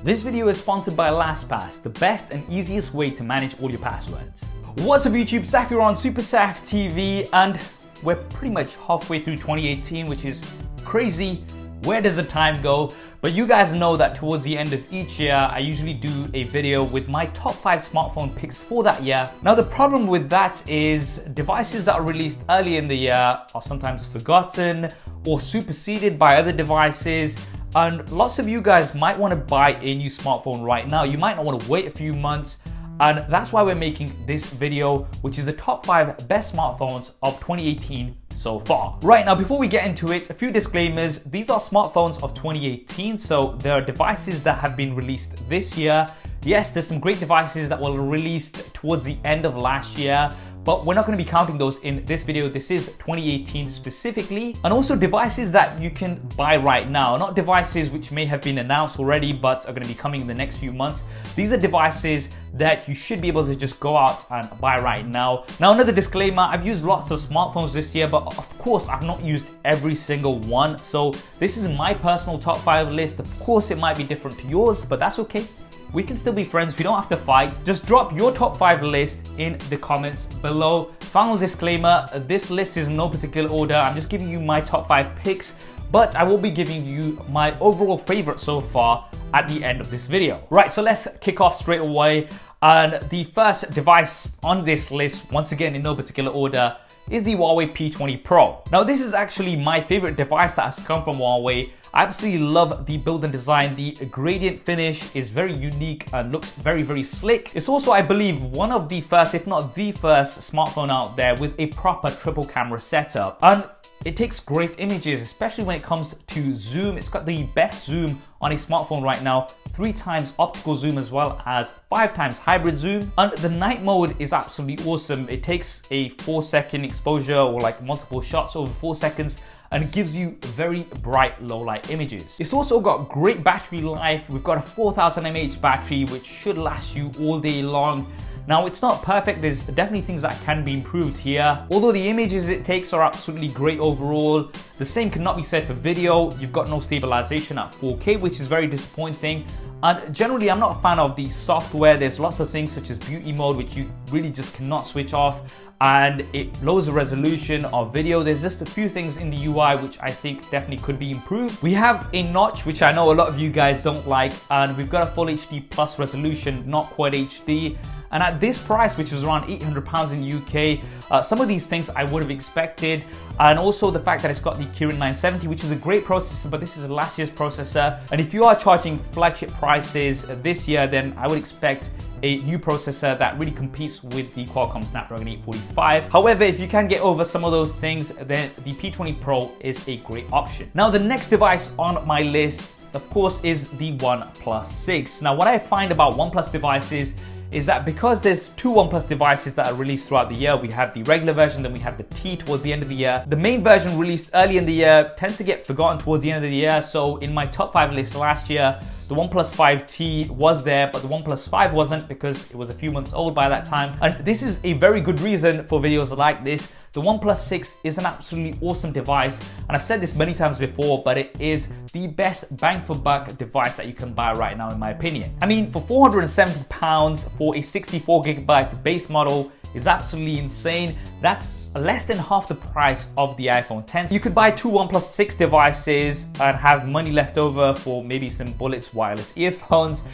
This video is sponsored by LastPass, the best and easiest way to manage all your passwords. What's up YouTube, Saf here on Super Saf TV, and we're pretty much halfway through 2018, which is crazy. Where does the time go? But you guys know that towards the end of each year, I usually do a video with my top 5 smartphone picks for that year. Now the problem with that is devices that are released early in the year are sometimes forgotten or superseded by other devices. And lots of you guys might want to buy a new smartphone right now. You might not want to wait a few months. And that's why we're making this video, which is the top 5 best smartphones of 2018 so far. Right now, before we get into it, a few disclaimers. These are smartphones of 2018, so there are devices that have been released this year. Yes, there's some great devices that were released towards the end of last year, but we're not going to be counting those in this video. This is 2018 specifically. And also devices that you can buy right now, not devices which may have been announced already but are going to be coming in the next few months. These are devices that you should be able to just go out and buy right now. Now another disclaimer, I've used lots of smartphones this year, but of course I've not used every single one. So this is my personal top 5 list. Of course it might be different to yours, but that's okay. We can still be friends, we don't have to fight. Just drop your top 5 list in the comments below. Final disclaimer, this list is in no particular order. I'm just giving you my top 5 picks, but I will be giving you my overall favorite so far at the end of this video. Right, so let's kick off straight away. And the first device on this list, once again in no particular order, is the Huawei P20 Pro. Now this is actually my favorite device that has come from Huawei. I absolutely love the build and design. The gradient finish is very unique and looks very, very slick. It's also, I believe, one of the first, if not the first, smartphone out there with a proper triple camera setup. And it takes great images, especially when it comes to zoom. It's got the best zoom on a smartphone right now, 3 times optical zoom as well as 5 times hybrid zoom. And the night mode is absolutely awesome. It takes a 4-second exposure or like multiple shots over 4 seconds and it gives you very bright low light images. It's also got great battery life. We've got a 4000 mAh battery which should last you all day long. Now it's not perfect, there's definitely things that can be improved here. Although the images it takes are absolutely great overall. The same cannot be said for video. You've got no stabilization at 4K, which is very disappointing. And generally I'm not a fan of the software. There's lots of things such as beauty mode, which you really just cannot switch off. And it lowers the resolution of video. There's just a few things in the UI which I think definitely could be improved. We have a notch, which I know a lot of you guys don't like, and we've got a full HD plus resolution, not quite HD. And at this price, which is around £800 in UK, some of these things I would have expected. And also the fact that it's got the Kirin 970, which is a great processor, but this is last year's processor. And if you are charging flagship prices this year, then I would expect a new processor that really competes with the Qualcomm Snapdragon 845. However, if you can get over some of those things, then the P20 Pro is a great option. Now, the next device on my list, of course, is the OnePlus 6. Now, what I find about OnePlus devices is that because there's 2 OnePlus devices that are released throughout the year, we have the regular version, then we have the T towards the end of the year. The main version released early in the year tends to get forgotten towards the end of the year. So in my top 5 list last year, the OnePlus 5T was there, but the OnePlus 5 wasn't because it was a few months old by that time. And this is a very good reason for videos like this. The OnePlus 6 is an absolutely awesome device, and I've said this many times before, but it is the best bang for buck device that you can buy right now in my opinion. I mean, for £470 for a 64GB base model is absolutely insane. That's less than half the price of the iPhone X. You could buy 2 OnePlus 6 devices and have money left over for maybe some Bullets wireless earphones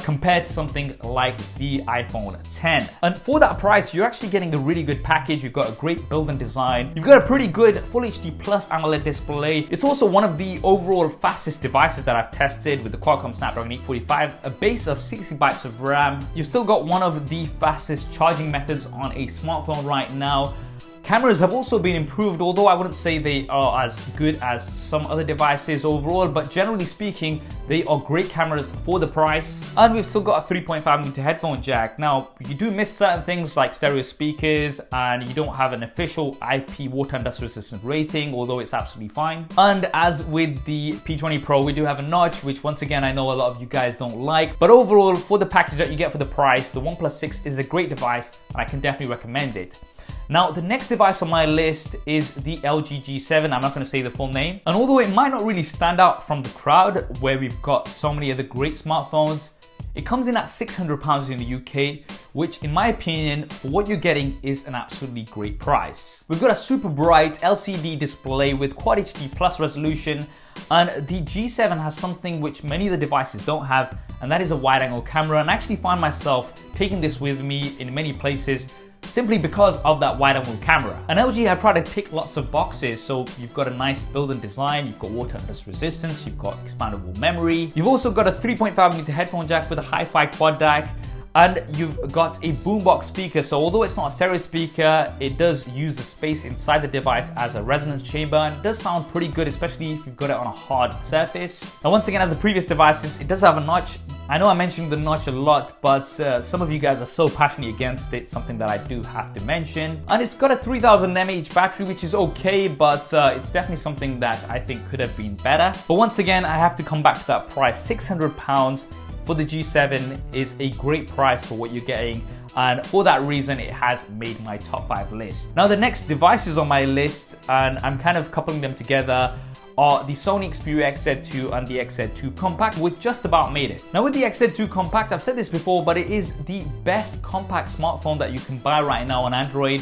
compared to something like the iPhone X. And for that price, you're actually getting a really good package. You've got a great build and design. You've got a pretty good Full HD Plus AMOLED display. It's also one of the overall fastest devices that I've tested with the Qualcomm Snapdragon 845, a base of 60GB of RAM. You've still got one of the fastest charging methods on a smartphone right now. Cameras have also been improved, although I wouldn't say they are as good as some other devices overall, but generally speaking, they are great cameras for the price. And we've still got a 3.5mm headphone jack. Now, you do miss certain things like stereo speakers, and you don't have an official IP water and dust resistant rating, although it's absolutely fine. And as with the P20 Pro, we do have a notch, which once again, I know a lot of you guys don't like. But overall, for the package that you get for the price, the OnePlus 6 is a great device, and I can definitely recommend it. Now, the next device on my list is the LG G7. I'm not going to say the full name. And although it might not really stand out from the crowd where we've got so many other great smartphones, it comes in at £600 in the UK, which in my opinion, for what you're getting is an absolutely great price. We've got a super bright LCD display with Quad HD Plus resolution, and the G7 has something which many of the devices don't have, and that is a wide angle camera. And I actually find myself taking this with me in many places simply because of that wide angle camera. And LG have tried to tick lots of boxes. So you've got a nice built-in design, you've got water and dust resistance, you've got expandable memory. You've also got a 3.5mm headphone jack with a hi-fi quad DAC, and you've got a boombox speaker. So although it's not a stereo speaker, it does use the space inside the device as a resonance chamber, and it does sound pretty good, especially if you've got it on a hard surface. Now, once again, as the previous devices, it does have a notch. I know I mentioned the notch a lot, but some of you guys are so passionate against it, something that I do have to mention. And it's got a 3000 mAh battery, which is okay, but it's definitely something that I think could have been better. But once again, I have to come back to that price. £600 for the G7 is a great price for what you're getting, and for that reason it has made my top 5 list. Now, the next devices on my list, and I'm kind of coupling them together, are the Sony Xperia XZ2 and the XZ2 Compact, which just about made it. Now, with the XZ2 Compact, I've said this before, but it is the best compact smartphone that you can buy right now on Android.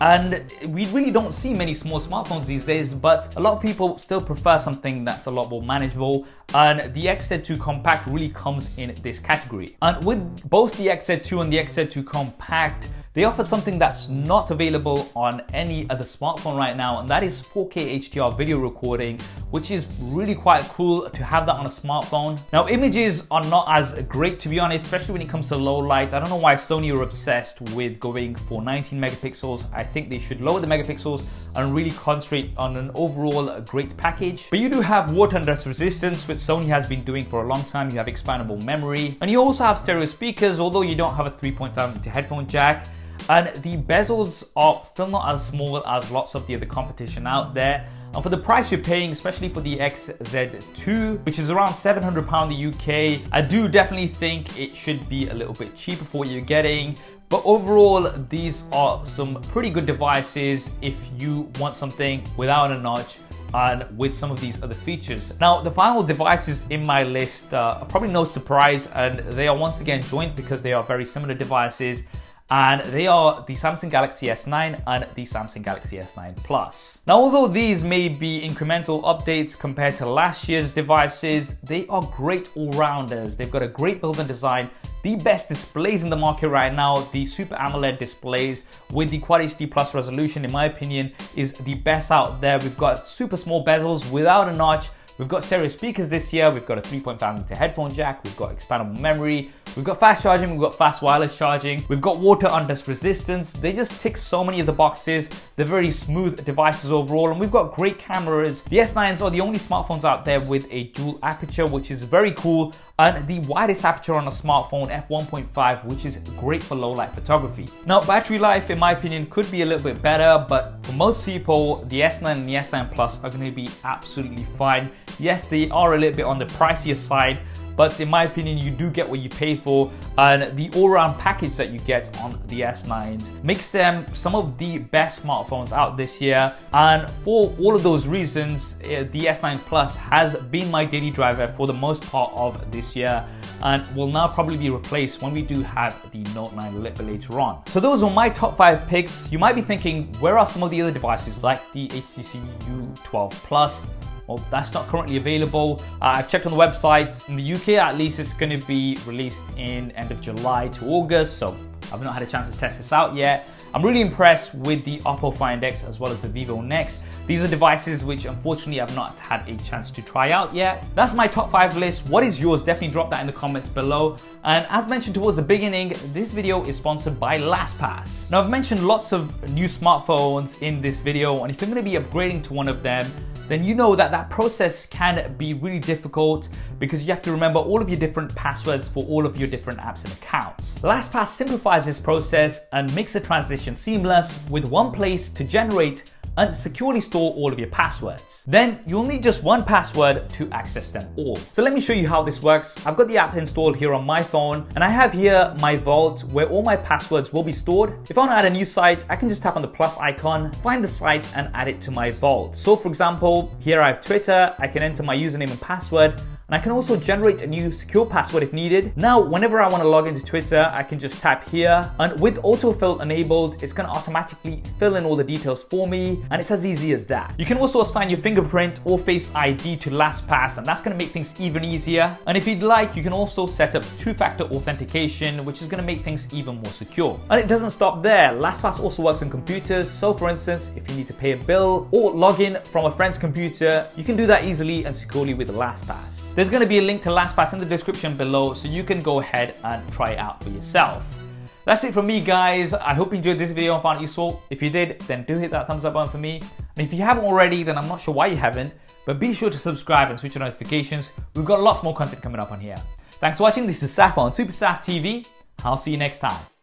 And we really don't see many small smartphones these days, but a lot of people still prefer something that's a lot more manageable, and the XZ2 Compact really comes in this category. And with both the XZ2 and the XZ2 Compact, they offer something that's not available on any other smartphone right now, and that is 4K HDR video recording, which is really quite cool to have that on a smartphone. Now, images are not as great, to be honest, especially when it comes to low light. I don't know why Sony are obsessed with going for 19 megapixels. I think they should lower the megapixels and really concentrate on an overall great package. But you do have water and dust resistance, which Sony has been doing for a long time. You have expandable memory, and you also have stereo speakers, although you don't have a 3.5mm headphone jack. And the bezels are still not as small as lots of the other competition out there. And for the price you're paying, especially for the XZ2, which is around £700 in the UK, I do definitely think it should be a little bit cheaper for what you're getting. But overall, these are some pretty good devices if you want something without a notch and with some of these other features. Now, the final devices in my list are probably no surprise, and they are once again joint because they are very similar devices. And they are the Samsung Galaxy S9 and the Samsung Galaxy S9 Plus. Now, although these may be incremental updates compared to last year's devices, they are great all-rounders. They've got a great built-in design, the best displays in the market right now. The Super AMOLED displays with the Quad HD Plus resolution, in my opinion, is the best out there. We've got super small bezels without a notch. We've got stereo speakers this year, we've got a 3.5mm headphone jack, we've got expandable memory, we've got fast charging, we've got fast wireless charging, we've got water and dust resistance. They just tick so many of the boxes. They're very smooth devices overall, and we've got great cameras. The S9s are the only smartphones out there with a dual aperture, which is very cool, and the widest aperture on a smartphone, f1.5, which is great for low light photography. Now, battery life, in my opinion, could be a little bit better, but for most people, the S9 and the S9 Plus are going to be absolutely fine. Yes, they are a little bit on the pricier side, but in my opinion, you do get what you pay for, and the all-round package that you get on the S9s makes them some of the best smartphones out this year. And for all of those reasons, the S9 Plus has been my daily driver for the most part of this year, and will now probably be replaced when we do have the Note 9 a little bit later on. So those are my top 5 picks. You might be thinking, where are some of the other devices like the HTC U12 Plus? Well, that's not currently available. I've checked on the website. In the UK, at least, it's going to be released in end of July to August, so I've not had a chance to test this out yet. I'm really impressed with the Oppo Find X as well as the Vivo Nex. These are devices which unfortunately I've not had a chance to try out yet. That's my top 5 list. What is yours? Definitely drop that in the comments below. And as mentioned towards the beginning, this video is sponsored by LastPass. Now, I've mentioned lots of new smartphones in this video, and if you're going to be upgrading to one of them, then you know that that process can be really difficult because you have to remember all of your different passwords for all of your different apps and accounts. LastPass simplifies this process and makes the transition seamless with one place to generate and securely store all of your passwords. Then you'll need just one password to access them all. So let me show you how this works. I've got the app installed here on my phone, and I have here my vault where all my passwords will be stored. If I want to add a new site, I can just tap on the plus icon, find the site and add it to my vault. So for example, here I have Twitter, I can enter my username and password, and I can also generate a new secure password if needed. Now, whenever I want to log into Twitter, I can just tap here, and with autofill enabled, it's going to automatically fill in all the details for me, and it's as easy as that. You can also assign your fingerprint or Face ID to LastPass, and that's going to make things even easier. And if you'd like, you can also set up two-factor authentication, which is going to make things even more secure. And it doesn't stop there. LastPass also works on computers. So for instance, if you need to pay a bill or log in from a friend's computer, you can do that easily and securely with LastPass. There's going to be a link to LastPass in the description below, so you can go ahead and try it out for yourself. That's it from me, guys. I hope you enjoyed this video and found it useful. If you did, then do hit that thumbs up button for me. And if you haven't already, then I'm not sure why you haven't, but be sure to subscribe and switch on notifications. We've got lots more content coming up on here. Thanks for watching. This is Saf on Super Saf TV. I'll see you next time.